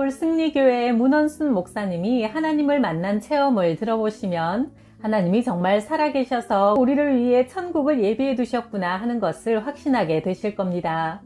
서울 승리교회의 문원순 목사님이 하나님을 만난 체험을 들어보시면 하나님이 정말 살아계셔서 우리를 위해 천국을 예비해 두셨구나 하는 것을 확신하게 되실 겁니다.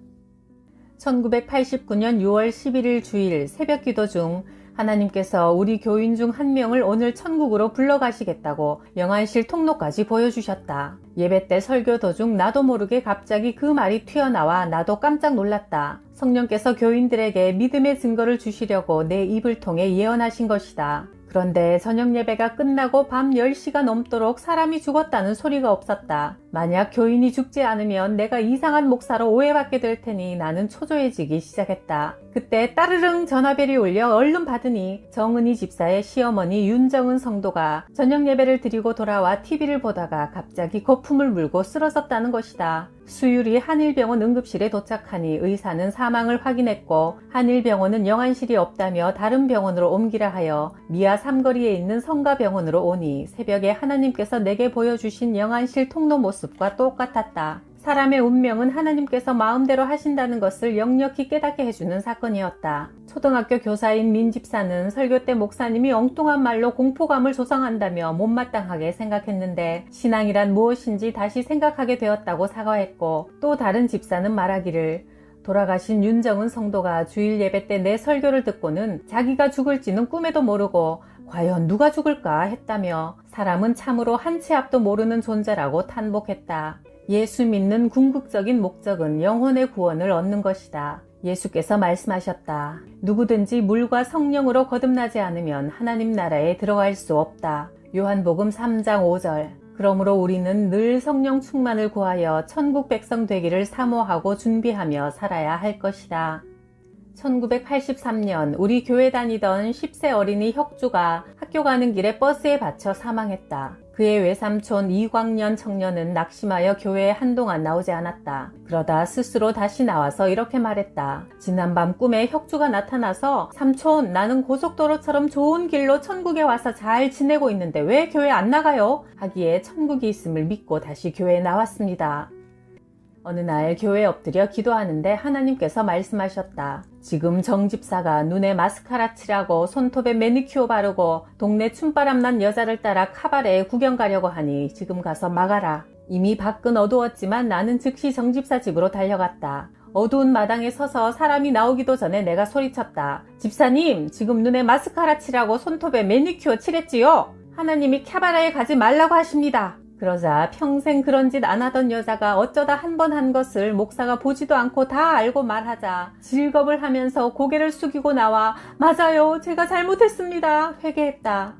1989년 6월 11일 주일 새벽 기도 중 하나님께서 우리 교인 중 한 명을 오늘 천국으로 불러가시겠다고 영안실 통로까지 보여주셨다. 예배 때 설교 도중 나도 모르게 갑자기 그 말이 튀어나와 나도 깜짝 놀랐다. 성령께서 교인들에게 믿음의 증거를 주시려고 내 입을 통해 예언하신 것이다. 그런데 저녁 예배가 끝나고 밤 10시가 넘도록 사람이 죽었다는 소리가 없었다. 만약 교인이 죽지 않으면 내가 이상한 목사로 오해받게 될 테니 나는 초조해지기 시작했다. 그때 따르릉 전화벨이 울려 얼른 받으니 정은희 집사의 시어머니 윤정은 성도가 저녁 예배를 드리고 돌아와 TV를 보다가 갑자기 거품을 물고 쓰러졌다는 것이다. 수유리 한일병원 응급실에 도착하니 의사는 사망을 확인했고 한일병원은 영안실이 없다며 다른 병원으로 옮기라 하여 미아 삼거리에 있는 성가병원으로 오니 새벽에 하나님께서 내게 보여주신 영안실 통로 모습과 똑같았다. 사람의 운명은 하나님께서 마음대로 하신다는 것을 역력히 깨닫게 해주는 사건이었다. 초등학교 교사인 민 집사는 설교 때 목사님이 엉뚱한 말로 공포감을 조성한다며 못마땅하게 생각했는데 신앙이란 무엇인지 다시 생각하게 되었다고 사과했고, 또 다른 집사는 말하기를 돌아가신 윤정은 성도가 주일 예배 때 내 설교를 듣고는 자기가 죽을지는 꿈에도 모르고 과연 누가 죽을까 했다며 사람은 참으로 한 치 앞도 모르는 존재라고 탄복했다. 예수 믿는 궁극적인 목적은 영혼의 구원을 얻는 것이다. 예수께서 말씀하셨다. 누구든지 물과 성령으로 거듭나지 않으면 하나님 나라에 들어갈 수 없다. 요한복음 3장 5절. 그러므로 우리는 늘 성령 충만을 구하여 천국 백성 되기를 사모하고 준비하며 살아야 할 것이다. 1983년 우리 교회 다니던 10세 어린이 혁주가 학교 가는 길에 버스에 받쳐 사망했다. 그의 외삼촌 이광년 청년은 낙심하여 교회에 한동안 나오지 않았다. 그러다 스스로 다시 나와서 이렇게 말했다. 지난밤 꿈에 혁주가 나타나서 삼촌, 나는 고속도로처럼 좋은 길로 천국에 와서 잘 지내고 있는데 왜 교회 안 나가요? 하기에 천국이 있음을 믿고 다시 교회에 나왔습니다. 어느 날 교회에 엎드려 기도하는데 하나님께서 말씀하셨다. 지금 정 집사가 눈에 마스카라 칠하고 손톱에 매니큐어 바르고 동네 춤바람 난 여자를 따라 카바레에 구경 가려고 하니 지금 가서 막아라. 이미 밖은 어두웠지만 나는 즉시 정 집사 집으로 달려갔다. 어두운 마당에 서서 사람이 나오기도 전에 내가 소리쳤다. 집사님, 지금 눈에 마스카라 칠하고 손톱에 매니큐어 칠했지요? 하나님이 카바레에 가지 말라고 하십니다. 그러자 평생 그런 짓 안 하던 여자가 어쩌다 한 번 한 것을 목사가 보지도 않고 다 알고 말하자 질겁을 하면서 고개를 숙이고 나와 맞아요, 제가 잘못했습니다 회개했다.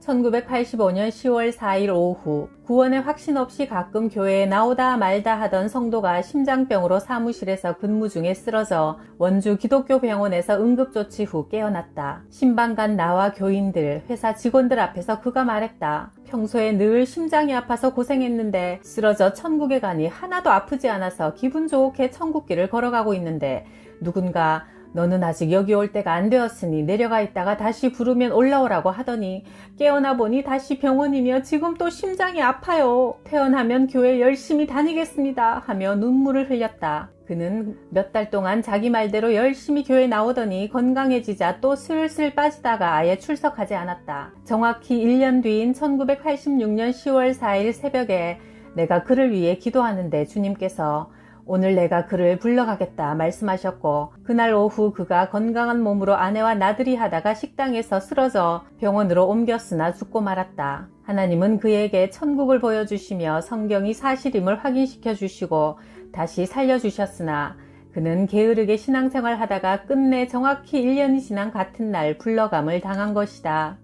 1985년 10월 4일 오후 구원의 확신 없이 가끔 교회에 나오다 말다 하던 성도가 심장병으로 사무실에서 근무 중에 쓰러져 원주 기독교 병원에서 응급조치 후 깨어났다. 신방간 나와 교인들, 회사 직원들 앞에서 그가 말했다. 평소에 늘 심장이 아파서 고생했는데 쓰러져 천국에 가니 하나도 아프지 않아서 기분 좋게 천국길을 걸어가고 있는데 누군가 너는 아직 여기 올 때가 안 되었으니 내려가 있다가 다시 부르면 올라오라고 하더니 깨어나 보니 다시 병원이며 지금 또 심장이 아파요. 퇴원하면 교회 열심히 다니겠습니다 하며 눈물을 흘렸다. 그는 몇 달 동안 자기 말대로 열심히 교회 나오더니 건강해지자 또 슬슬 빠지다가 아예 출석하지 않았다. 정확히 1년 뒤인 1986년 10월 4일 새벽에 내가 그를 위해 기도하는데 주님께서 오늘 내가 그를 불러가겠다 말씀하셨고 그날 오후 그가 건강한 몸으로 아내와 나들이 하다가 식당에서 쓰러져 병원으로 옮겼으나 죽고 말았다. 하나님은 그에게 천국을 보여주시며 성경이 사실임을 확인시켜 주시고 다시 살려주셨으나 그는 게으르게 신앙생활 하다가 끝내 정확히 1년이 지난 같은 날 불러감을 당한 것이다.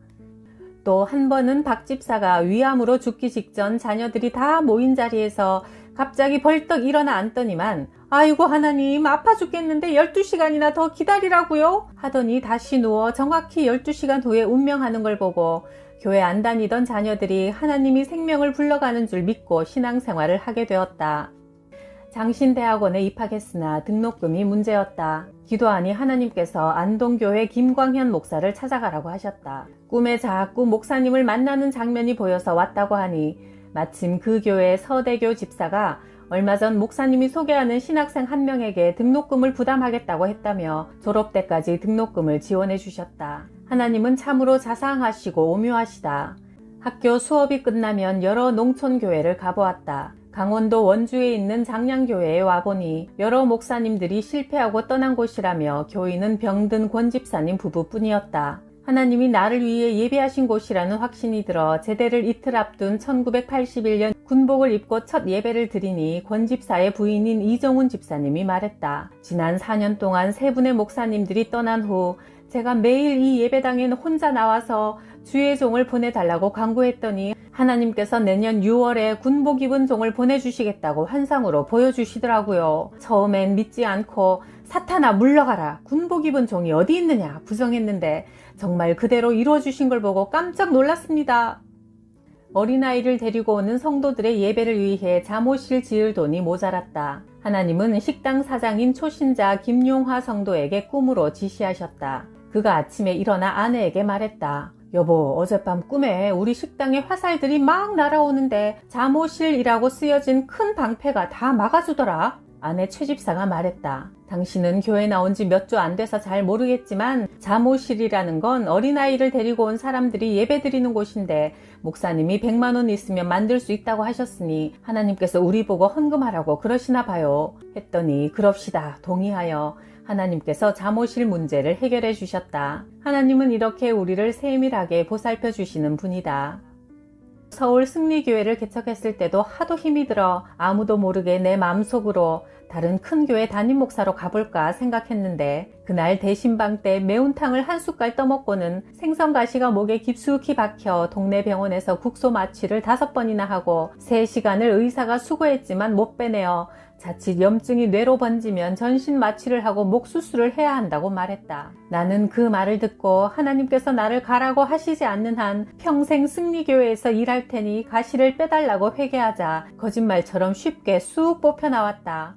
또 한 번은 박 집사가 위암으로 죽기 직전 자녀들이 다 모인 자리에서 갑자기 벌떡 일어나 앉더니만 아이고 하나님 아파 죽겠는데 12시간이나 더 기다리라고요? 하더니 다시 누워 정확히 12시간 후에 운명하는 걸 보고 교회 안 다니던 자녀들이 하나님이 생명을 불러가는 줄 믿고 신앙생활을 하게 되었다. 장신대학원에 입학했으나 등록금이 문제였다. 기도하니 하나님께서 안동교회 김광현 목사를 찾아가라고 하셨다. 꿈에 자꾸 목사님을 만나는 장면이 보여서 왔다고 하니 마침 그 교회 서대교 집사가 얼마 전 목사님이 소개하는 신학생 한 명에게 등록금을 부담하겠다고 했다며 졸업 때까지 등록금을 지원해 주셨다. 하나님은 참으로 자상하시고 오묘하시다. 학교 수업이 끝나면 여러 농촌교회를 가보았다. 강원도 원주에 있는 장량교회에 와보니 여러 목사님들이 실패하고 떠난 곳이라며 교인은 병든 권 집사님 부부뿐이었다. 하나님이 나를 위해 예배하신 곳이라는 확신이 들어 제대를 이틀 앞둔 1981년 군복을 입고 첫 예배를 드리니 권 집사의 부인인 이정훈 집사님이 말했다. 지난 4년 동안 세 분의 목사님들이 떠난 후 제가 매일 이 예배당에는 혼자 나와서 주의 종을 보내달라고 간구했더니 하나님께서 내년 6월에 군복 입은 종을 보내주시겠다고 환상으로 보여주시더라고요. 처음엔 믿지 않고 사탄아 물러가라, 군복 입은 종이 어디 있느냐 부정했는데 정말 그대로 이루어주신 걸 보고 깜짝 놀랐습니다. 어린아이를 데리고 오는 성도들의 예배를 위해 잠옷을 지을 돈이 모자랐다. 하나님은 식당 사장인 초신자 김용화 성도에게 꿈으로 지시하셨다. 그가 아침에 일어나 아내에게 말했다. 여보, 어젯밤 꿈에 우리 식당에 화살들이 막 날아오는데 잠옷실이라고 쓰여진 큰 방패가 다 막아주더라. 아내 최 집사가 말했다. 당신은 교회 나온 지 몇 주 안 돼서 잘 모르겠지만 잠옷실이라는 건 어린아이를 데리고 온 사람들이 예배드리는 곳인데 목사님이 100만 원 있으면 만들 수 있다고 하셨으니 하나님께서 우리 보고 헌금하라고 그러시나 봐요. 했더니 그럽시다 동의하여 하나님께서 잠옷실 문제를 해결해 주셨다. 하나님은 이렇게 우리를 세밀하게 보살펴 주시는 분이다. 서울 승리교회를 개척했을 때도 하도 힘이 들어 아무도 모르게 내 마음속으로 다른 큰 교회 담임 목사로 가볼까 생각했는데 그날 대신방 때 매운탕을 한 숟갈 떠먹고는 생선가시가 목에 깊숙이 박혀 동네 병원에서 국소 마취를 5번이나 하고 3시간을 의사가 수고했지만 못 빼내어 자칫 염증이 뇌로 번지면 전신 마취를 하고 목 수술을 해야 한다고 말했다. 나는 그 말을 듣고 하나님께서 나를 가라고 하시지 않는 한 평생 승리교회에서 일할 테니 가시를 빼달라고 회개하자 거짓말처럼 쉽게 쑥 뽑혀 나왔다.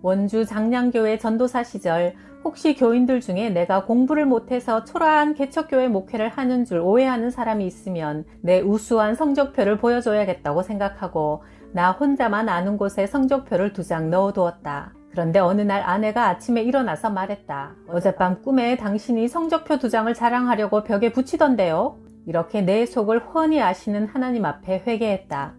원주 장량교회 전도사 시절 혹시 교인들 중에 내가 공부를 못해서 초라한 개척교회 목회를 하는 줄 오해하는 사람이 있으면 내 우수한 성적표를 보여줘야겠다고 생각하고 나 혼자만 아는 곳에 성적표를 2장 넣어두었다. 그런데 어느 날 아내가 아침에 일어나서 말했다. 어젯밤 꿈에 당신이 성적표 2장을 자랑하려고 벽에 붙이던데요. 이렇게 내 속을 훤히 아시는 하나님 앞에 회개했다.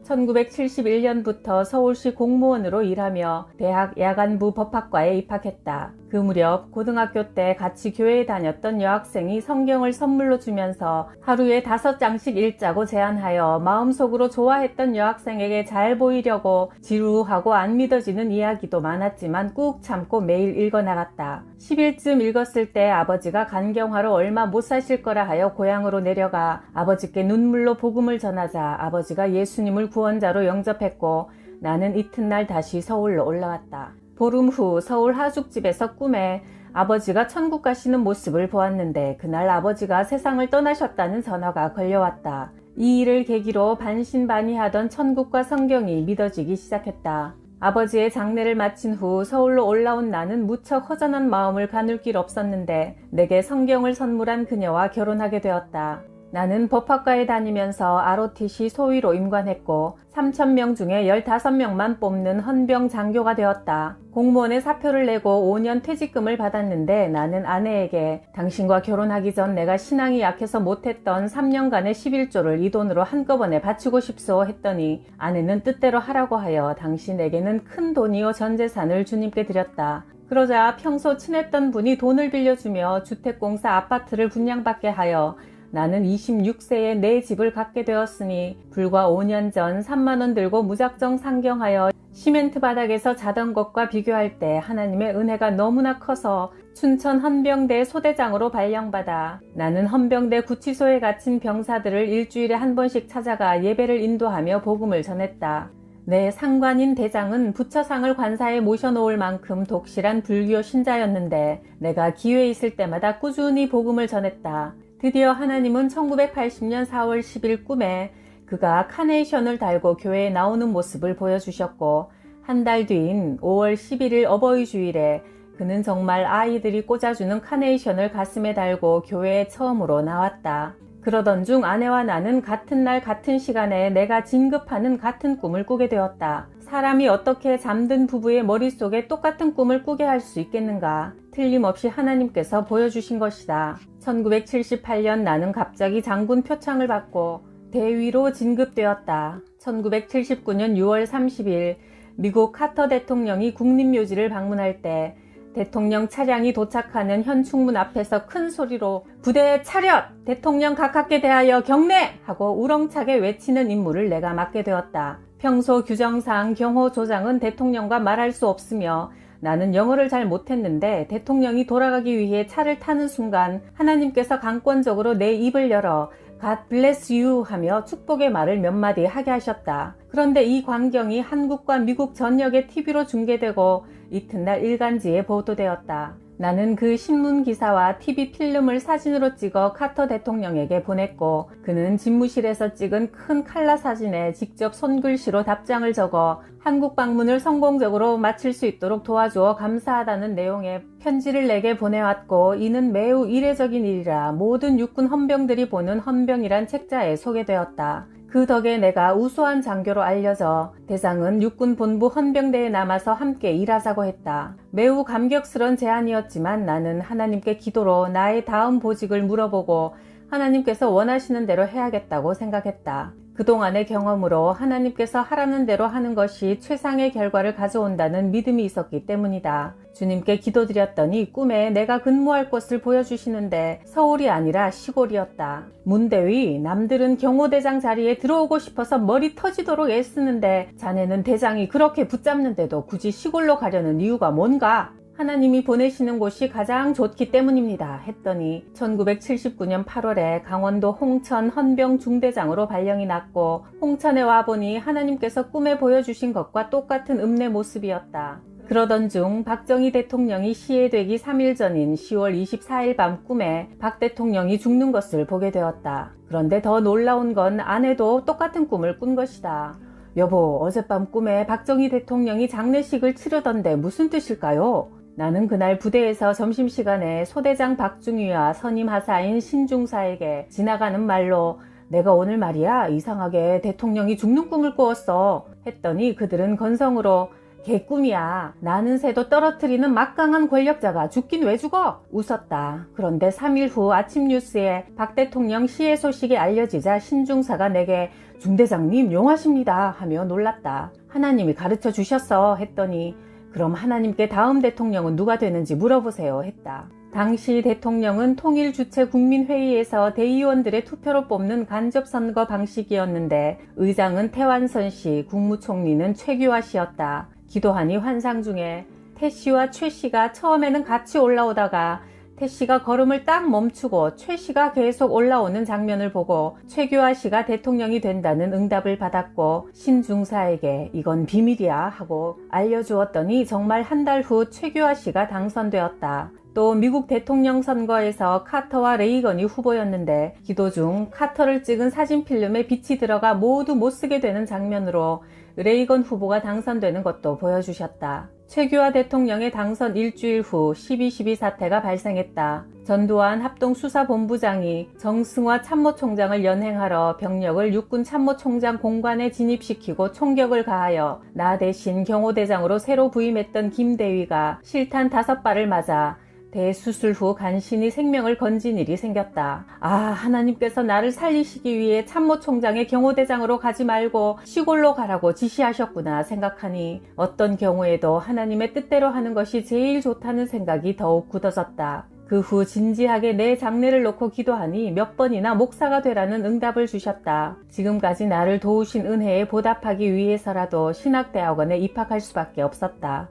1971년부터 서울시 공무원으로 일하며 대학 야간부 법학과에 입학했다. 그 무렵 고등학교 때 같이 교회에 다녔던 여학생이 성경을 선물로 주면서 하루에 5장씩 읽자고 제안하여 마음속으로 좋아했던 여학생에게 잘 보이려고 지루하고 안 믿어지는 이야기도 많았지만 꾹 참고 매일 읽어나갔다. 10일쯤 읽었을 때 아버지가 간경화로 얼마 못 사실 거라 하여 고향으로 내려가 아버지께 눈물로 복음을 전하자 아버지가 예수님을 구원자로 영접했고 나는 이튿날 다시 서울로 올라왔다. 보름 후 서울 하숙집에서 꿈에 아버지가 천국 가시는 모습을 보았는데 그날 아버지가 세상을 떠나셨다는 전화가 걸려왔다. 이 일을 계기로 반신반의하던 천국과 성경이 믿어지기 시작했다. 아버지의 장례를 마친 후 서울로 올라온 나는 무척 허전한 마음을 가눌 길 없었는데 내게 성경을 선물한 그녀와 결혼하게 되었다. 나는 법학과에 다니면서 ROTC 소위로 임관했고 3,000명 중에 15명만 뽑는 헌병 장교가 되었다. 공무원의 사표를 내고 5년 퇴직금을 받았는데 나는 아내에게 당신과 결혼하기 전 내가 신앙이 약해서 못했던 3년간의 11조를 이 돈으로 한꺼번에 바치고 싶소 했더니 아내는 뜻대로 하라고 하여 당신에게는 큰 돈이요 전 재산을 주님께 드렸다. 그러자 평소 친했던 분이 돈을 빌려주며 주택공사 아파트를 분양받게 하여 나는 26세에 내 집을 갖게 되었으니 불과 5년 전 3만원 들고 무작정 상경하여 시멘트 바닥에서 자던 것과 비교할 때 하나님의 은혜가 너무나 커서 춘천 헌병대 소대장으로 발령받아 나는 헌병대 구치소에 갇힌 병사들을 일주일에 한 번씩 찾아가 예배를 인도하며 복음을 전했다. 내 상관인 대장은 부처상을 관사에 모셔놓을 만큼 독실한 불교 신자였는데 내가 기회 있을 때마다 꾸준히 복음을 전했다. 드디어 하나님은 1980년 4월 10일 꿈에 그가 카네이션을 달고 교회에 나오는 모습을 보여주셨고 한 달 뒤인 5월 11일 어버이 주일에 그는 정말 아이들이 꽂아주는 카네이션을 가슴에 달고 교회에 처음으로 나왔다. 그러던 중 아내와 나는 같은 날 같은 시간에 내가 진급하는 같은 꿈을 꾸게 되었다. 사람이 어떻게 잠든 부부의 머릿속에 똑같은 꿈을 꾸게 할 수 있겠는가? 틀림없이 하나님께서 보여주신 것이다. 1978년 나는 갑자기 장군 표창을 받고 대위로 진급되었다. 1979년 6월 30일 미국 카터 대통령이 국립묘지를 방문할 때 대통령 차량이 도착하는 현충문 앞에서 큰 소리로 부대 차렷! 대통령 가깝게 대하여 경례! 하고 우렁차게 외치는 임무를 내가 맡게 되었다. 평소 규정상 경호조장은 대통령과 말할 수 없으며 나는 영어를 잘 못했는데 대통령이 돌아가기 위해 차를 타는 순간 하나님께서 강권적으로 내 입을 열어 God bless you 하며 축복의 말을 몇 마디 하게 하셨다. 그런데 이 광경이 한국과 미국 전역의 TV로 중계되고 이튿날 일간지에 보도되었다. 나는 그 신문 기사와 TV 필름을 사진으로 찍어 카터 대통령에게 보냈고 그는 집무실에서 찍은 큰 칼라 사진에 직접 손글씨로 답장을 적어 한국 방문을 성공적으로 마칠 수 있도록 도와주어 감사하다는 내용의 편지를 내게 보내왔고 이는 매우 이례적인 일이라 모든 육군 헌병들이 보는 헌병이란 책자에 소개되었다. 그 덕에 내가 우수한 장교로 알려져 대상은 육군본부 헌병대에 남아서 함께 일하자고 했다. 매우 감격스러운 제안이었지만 나는 하나님께 기도로 나의 다음 보직을 물어보고 하나님께서 원하시는 대로 해야겠다고 생각했다. 그동안의 경험으로 하나님께서 하라는 대로 하는 것이 최상의 결과를 가져온다는 믿음이 있었기 때문이다. 주님께 기도드렸더니 꿈에 내가 근무할 곳을 보여주시는데 서울이 아니라 시골이었다. 문대위, 남들은 경호대장 자리에 들어오고 싶어서 머리 터지도록 애쓰는데 자네는 대장이 그렇게 붙잡는데도 굳이 시골로 가려는 이유가 뭔가? 하나님이 보내시는 곳이 가장 좋기 때문입니다. 했더니 1979년 8월에 강원도 홍천 헌병 중대장으로 발령이 났고 홍천에 와보니 하나님께서 꿈에 보여주신 것과 똑같은 읍내 모습이었다. 그러던 중 박정희 대통령이 시해되기 3일 전인 10월 24일 밤 꿈에 박 대통령이 죽는 것을 보게 되었다. 그런데 더 놀라운 건 아내도 똑같은 꿈을 꾼 것이다. 여보, 어젯밤 꿈에 박정희 대통령이 장례식을 치르던데 무슨 뜻일까요? 나는 그날 부대에서 점심시간에 소대장 박중희와 선임 하사인 신중사에게 지나가는 말로 내가 오늘 말이야 이상하게 대통령이 죽는 꿈을 꾸었어 했더니 그들은 건성으로 개꿈이야. 나는 새도 떨어뜨리는 막강한 권력자가 죽긴 왜 죽어? 웃었다. 그런데 3일 후 아침 뉴스에 박 대통령 시해 소식이 알려지자 신중사가 내게 중대장님 용하십니다 하며 놀랐다. 하나님이 가르쳐 주셨어 했더니 그럼 하나님께 다음 대통령은 누가 되는지 물어보세요 했다. 당시 대통령은 통일주체국민회의에서 대의원들의 투표로 뽑는 간접선거 방식이었는데 의장은 태완선 씨, 국무총리는 최규하 씨였다. 기도하니 환상 중에 태 씨와 최 씨가 처음에는 같이 올라오다가 태 씨가 걸음을 딱 멈추고 최 씨가 계속 올라오는 장면을 보고 최규하 씨가 대통령이 된다는 응답을 받았고 신중사에게 이건 비밀이야 하고 알려주었더니 정말 한 달 후 최규하 씨가 당선되었다. 또 미국 대통령 선거에서 카터와 레이건이 후보였는데 기도 중 카터를 찍은 사진 필름에 빛이 들어가 모두 못쓰게 되는 장면으로 레이건 후보가 당선되는 것도 보여주셨다. 최규하 대통령의 당선 일주일 후 12.12 사태가 발생했다. 전두환 합동수사본부장이 정승화 참모총장을 연행하러 병력을 육군 참모총장 공관에 진입시키고 총격을 가하여 나 대신 경호대장으로 새로 부임했던 김대위가 실탄 5발을 맞아 대수술 후 간신히 생명을 건진 일이 생겼다. 아, 하나님께서 나를 살리시기 위해 참모총장의 경호대장으로 가지 말고 시골로 가라고 지시하셨구나 생각하니 어떤 경우에도 하나님의 뜻대로 하는 것이 제일 좋다는 생각이 더욱 굳어졌다. 그 후 진지하게 내 장래를 놓고 기도하니 몇 번이나 목사가 되라는 응답을 주셨다. 지금까지 나를 도우신 은혜에 보답하기 위해서라도 신학대학원에 입학할 수밖에 없었다.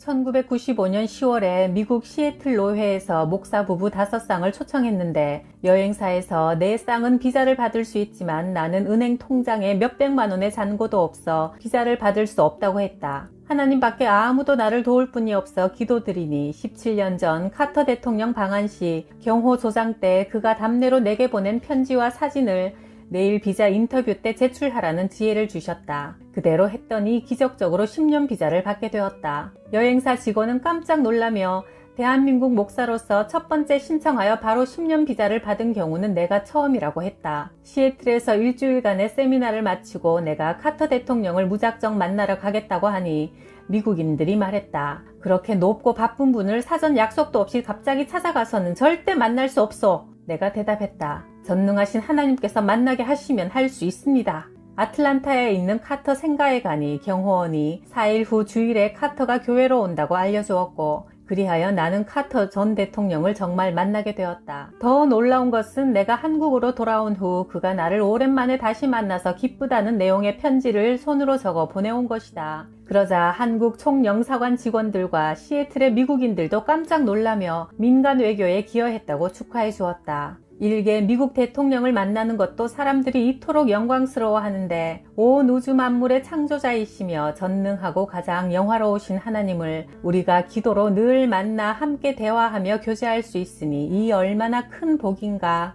1995년 10월에 미국 시애틀 노회에서 목사 부부 5쌍을 초청했는데 여행사에서 내 쌍은 비자를 받을 수 있지만 나는 은행 통장에 몇백만 원의 잔고도 없어 비자를 받을 수 없다고 했다. 하나님밖에 아무도 나를 도울 분이 없어 기도드리니 17년 전 카터 대통령 방한 시 경호 조장 때 그가 답례로 내게 보낸 편지와 사진을 내일 비자 인터뷰 때 제출하라는 지혜를 주셨다. 그대로 했더니 기적적으로 10년 비자를 받게 되었다. 여행사 직원은 깜짝 놀라며 대한민국 목사로서 첫 번째 신청하여 바로 10년 비자를 받은 경우는 내가 처음이라고 했다. 시애틀에서 일주일간의 세미나를 마치고 내가 카터 대통령을 무작정 만나러 가겠다고 하니 미국인들이 말했다. 그렇게 높고 바쁜 분을 사전 약속도 없이 갑자기 찾아가서는 절대 만날 수 없어. 내가 대답했다. 전능하신 하나님께서 만나게 하시면 할 수 있습니다. 아틀란타에 있는 카터 생가에 가니 경호원이 4일 후 주일에 카터가 교회로 온다고 알려주었고, 그리하여 나는 카터 전 대통령을 정말 만나게 되었다. 더 놀라운 것은 내가 한국으로 돌아온 후 그가 나를 오랜만에 다시 만나서 기쁘다는 내용의 편지를 손으로 적어 보내온 것이다. 그러자 한국 총영사관 직원들과 시애틀의 미국인들도 깜짝 놀라며 민간 외교에 기여했다고 축하해 주었다. 일개 미국 대통령을 만나는 것도 사람들이 이토록 영광스러워하는데, 온 우주 만물의 창조자이시며 전능하고 가장 영화로우신 하나님을 우리가 기도로 늘 만나 함께 대화하며 교제할 수 있으니 이 얼마나 큰 복인가.